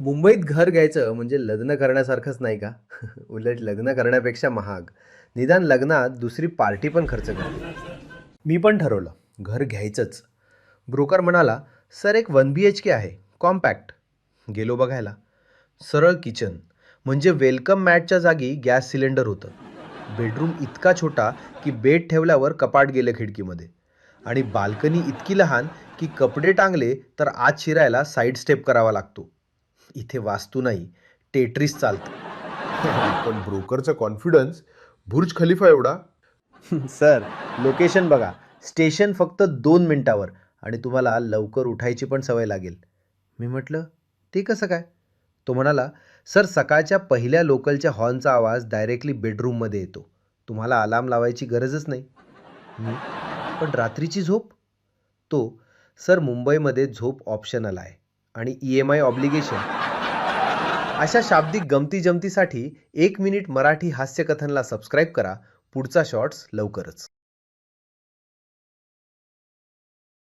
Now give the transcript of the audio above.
मुंबईत घर घ्यायचं म्हणजे लग्न करण्यासारखंच नाही का? उलट लग्न करण्यापेक्षा महाग. निदान लग्नात दुसरी पार्टी पण खर्च करते. मी पण ठरवलं, घर घ्यायचंच. ब्रोकर म्हणाला, "सर एक 1 BHK आहे, कॉम्पॅक्ट." गेलो बघायला. सरळ किचन, म्हणजे वेलकम मॅटच्या जागी गॅस सिलेंडर होतं. बेडरूम इतका छोटा की बेड ठेवल्यावर कपाट गेलं खिडकीमध्ये. आणि बाल्कनी इतकी लहान की कपडे टांगले तर आत शिरायला साईड स्टेप करावा लागतो. इथे वास्तू नाही, टेट्रिस चालतं. पण ब्रोकरचा कॉन्फिडन्स बुर्ज खलिफा एवढा. सर, लोकेशन बघा. स्टेशन फक्त 2 मिनिटावर आणि तुम्हाला लवकर उठायची पण सवय लागेल. मी म्हटलं, ते कसं काय? तो म्हणाला, सर सकाळच्या पहिल्या लोकलच्या हॉर्नचा आवाज डायरेक्टली बेडरूममध्ये येतो. तुम्हाला अलार्म लावायची गरजच नाही. मी, पण रात्रीची झोप? तो, सर मुंबईमध्ये झोप ऑप्शनल आहे आणि EMI ऑब्लिगेशन. अशा शाब्दिक गमती जमतीसाठी 1 मिनिट मराठी हास्यकथनला सबस्क्राईब करा. पुढचा शॉर्ट्स लवकरच.